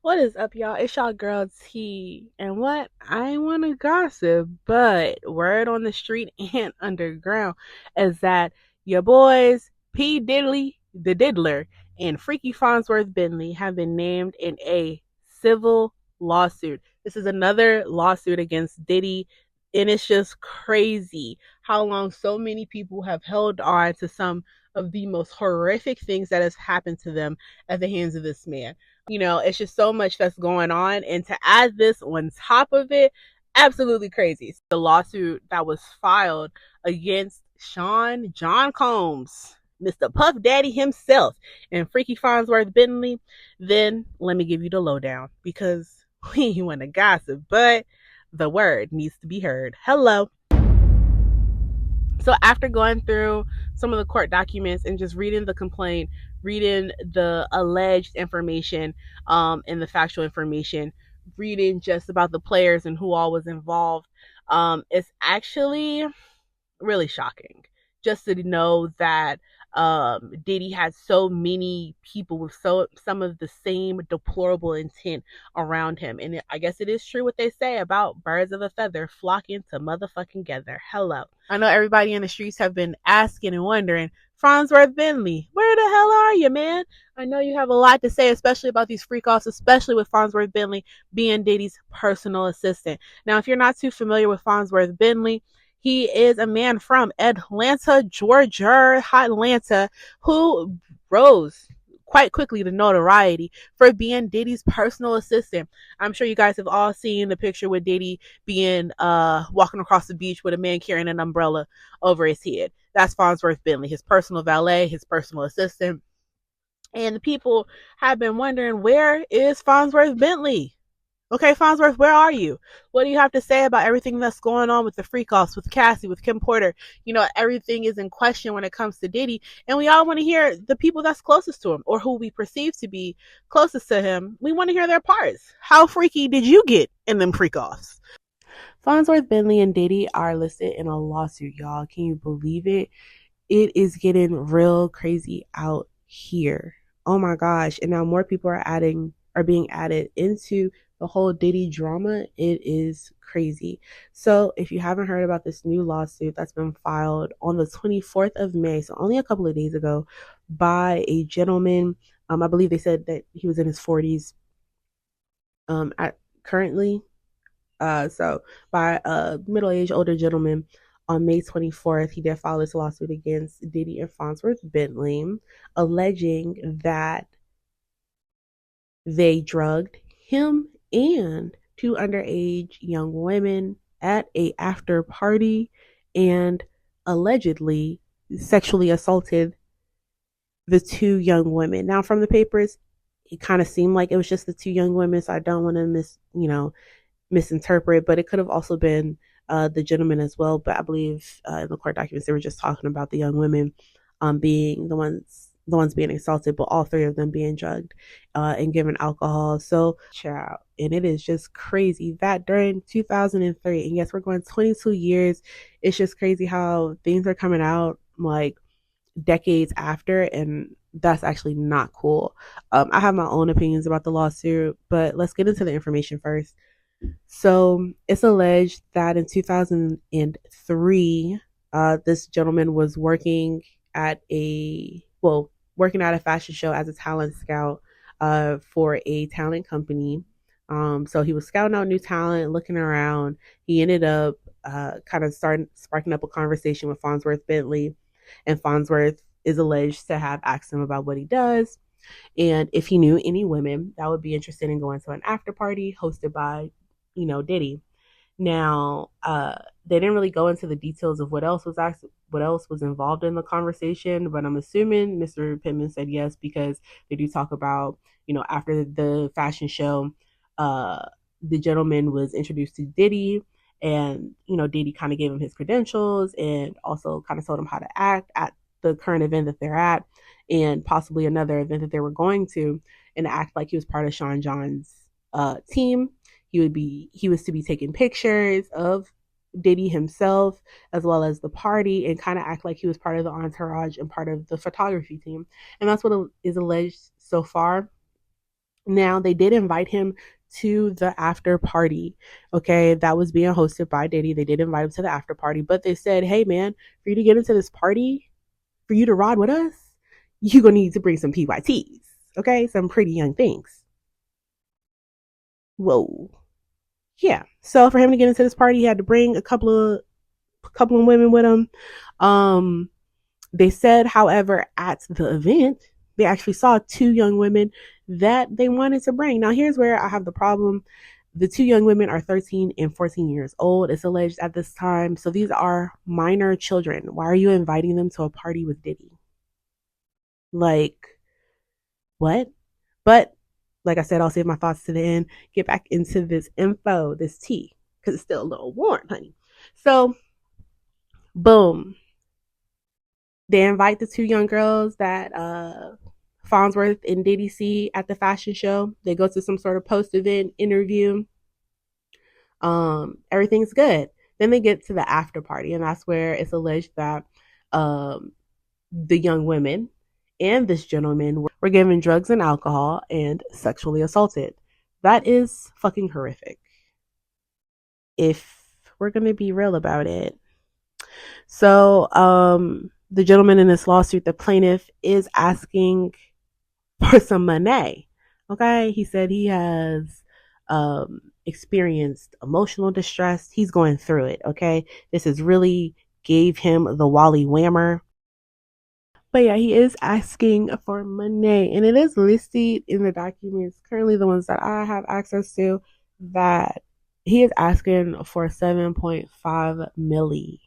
What is up, y'all? It's y'all girl T. And what? I ain't want to gossip, but word on the street and underground is that your boys, P. Diddley, the Diddler, and Freaky Fonzworth Bentley have been named in a civil lawsuit. This is another lawsuit against Diddy, and it's just crazy how long so many people have held on to some of the most horrific things that has happened to them at the hands of this man. It's just so much that's going on. And to add this on top of it, absolutely crazy. The lawsuit that was filed against Sean John Combs, Mr. Puff Daddy himself, and Freaky Fonzworth Bentley, then let me give you the lowdown because we want to gossip, but the word needs to be heard. Hello. So after going through some of the court documents and just reading the complaint, reading the alleged information, and the factual information, reading just about the players and who all was involved, it's actually really shocking just to know that Diddy had so many people with some of the same deplorable intent around him. And I guess it is true what they say about birds of a feather flocking to motherfucking together. Hello. I know everybody in the streets have been asking and wondering, Fonzworth Bentley, where the hell are you, man? I know you have a lot to say, especially about these freak offs, especially with Fonzworth Bentley being Diddy's personal assistant. Now, if you're not too familiar with Fonzworth Bentley, he is a man from Atlanta, Georgia, hot Atlanta, who rose quite quickly to notoriety for being Diddy's personal assistant. I'm sure you guys have all seen the picture with Diddy being walking across the beach with a man carrying an umbrella over his head. That's Fonzworth Bentley, his personal valet, his personal assistant. And the people have been wondering, where is Fonzworth Bentley? Okay, Fonzworth, where are you? What do you have to say about everything that's going on with the freak offs, with Cassie, with Kim Porter? Everything is in question when it comes to Diddy, and we all want to hear the people that's closest to him or who we perceive to be closest to him. We want to hear their parts. How freaky did you get in them freak offs? Fonzworth Bentley and Diddy are listed in a lawsuit, y'all. Can you believe it? It is getting real crazy out here. Oh my gosh. And now more people are being added into the whole Diddy drama. It is crazy. So if you haven't heard about this new lawsuit that's been filed on the 24th of May, so only a couple of days ago, by a gentleman, I believe they said that he was in his 40s at currently. So by a middle-aged older gentleman on May 24th, he did file this lawsuit against Diddy and Fonzworth Bentley, alleging that they drugged him and two underage young women at a after party and allegedly sexually assaulted the two young women. Now, from the papers, it kind of seemed like it was just the two young women, so I don't want to misinterpret, but it could have also been the gentleman as well. But I believe in the court documents they were just talking about the young women being the ones being assaulted, but all three of them being drugged and given alcohol. So, child, and it is just crazy that during 2003, and yes, we're going 22 years. It's just crazy how things are coming out like decades after, and that's actually not cool. I have my own opinions about the lawsuit, but let's get into the information first. So it's alleged that in 2003, this gentleman was working at a fashion show as a talent scout for a talent company. So he was scouting out new talent, looking around. He ended up kind of sparking up a conversation with Fonzworth Bentley, and Fonzworth is alleged to have asked him about what he does and if he knew any women that would be interested in going to an after party hosted by Diddy. Now, they didn't really go into the details of what else was involved in the conversation, but I'm assuming Mr. Pittman said yes because they do talk about, after the fashion show, the gentleman was introduced to Diddy, and Diddy kind of gave him his credentials and also kind of told him how to act at the current event that they're at, and possibly another event that they were going to, and act like he was part of Sean John's team. He was to be taking pictures of Diddy himself as well as the party and kind of act like he was part of the entourage and part of the photography team. And that's what is alleged so far. Now, they did invite him to the after party, okay, that was being hosted by Diddy. They did invite him to the after party, but they said, hey, man, for you to get into this party, for you to ride with us, you're going to need to bring some PYTs, okay, some pretty young things. Whoa. Yeah. So for him to get into this party, he had to bring a couple of women with him. They said, however, at the event, they actually saw two young women that they wanted to bring. Now, here's where I have the problem. The two young women are 13 and 14 years old, it's alleged at this time. So these are minor children. Why are you inviting them to a party with Diddy? Like, what? But like I said, I'll save my thoughts to the end. Get back into this info, this tea, because it's still a little warm, honey. So, boom. They invite the two young girls that Fonzworth and Diddy see at the fashion show. They go to some sort of post-event interview. Everything's good. Then they get to the after party, and that's where it's alleged that the young women and this gentleman were given drugs and alcohol and sexually assaulted. That is fucking horrific, if we're going to be real about it. So, the gentleman in this lawsuit, the plaintiff, is asking for some money. Okay, he said he has experienced emotional distress. He's going through it. Okay, this has really gave him the Wally Whammer. But yeah, he is asking for money, and it is listed in the documents, currently the ones that I have access to, that he is asking for 7.5 milli.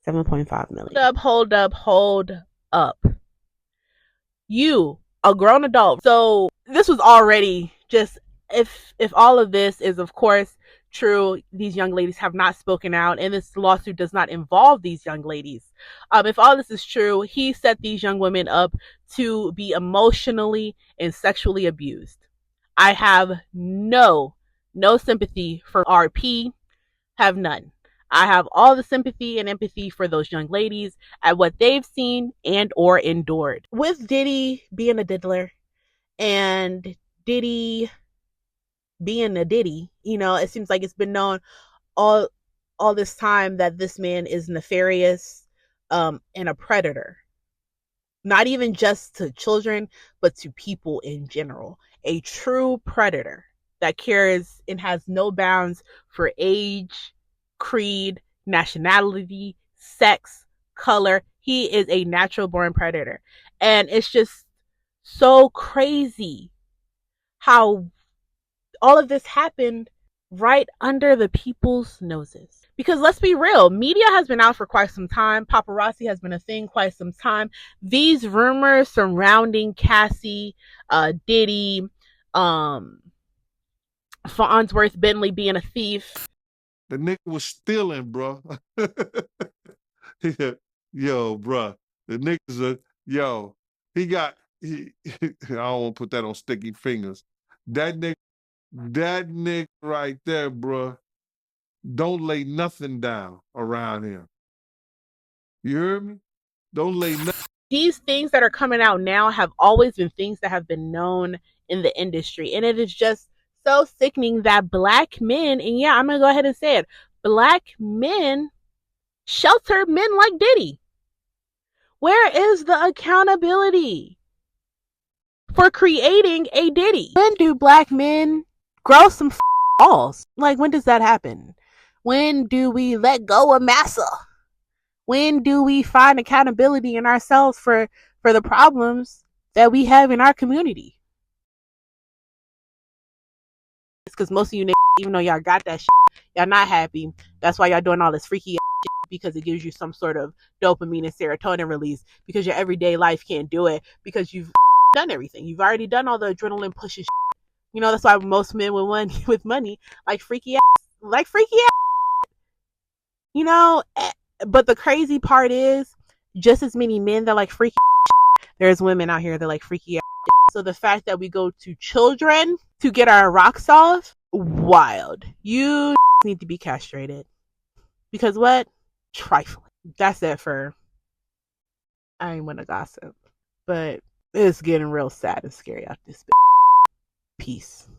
7.5 million. Hold up. You, a grown adult. So this was already just, if all of this is of course true, these young ladies have not spoken out, and this lawsuit does not involve these young ladies. If all this is true, he set these young women up to be emotionally and sexually abused. I have no sympathy for RP, have none. I have all the sympathy and empathy for those young ladies at what they've seen and or endured. With Diddy being a diddler and Diddy being a Diddy, it seems like it's been known all this time that this man is nefarious and a predator. Not even just to children, but to people in general. A true predator that cares and has no bounds for age, creed, nationality, sex, color. He is a natural born predator. And it's just so crazy how all of this happened right under the people's noses. Because let's be real, media has been out for quite some time. Paparazzi has been a thing quite some time. These rumors surrounding Cassie, Diddy, Fonzworth Bentley being a thief. The nigga was stealing, bro. Yo, bro. The niggas are, yo, I don't want to put that on sticky fingers. That nigga right there, bro, don't lay nothing down around him. You heard me? Don't lay nothing. These things that are coming out now have always been things that have been known in the industry. And it is just so sickening that black men, and yeah, I'm going to go ahead and say it, black men shelter men like Diddy. Where is the accountability for creating a Diddy? When do black men grow some balls? Like, when does that happen? When do we let go of massa? When do we find accountability in ourselves for the problems that we have in our community? It's because most of you niggas, even though y'all got that shit, y'all not happy. That's why y'all doing all this freaky shit, because it gives you some sort of dopamine and serotonin release, because your everyday life can't do it, because you've done everything. You've already done all the adrenaline pushing shit. That's why most men with money like freaky ass. But the crazy part is, just as many men that like freaky shit, there's women out here that like freaky ass shit. So the fact that we go to children to get our rocks off, wild. You need to be castrated. Because what? Trifling. That's it for, I ain't want to gossip, but it's getting real sad and scary out this bitch. Peace.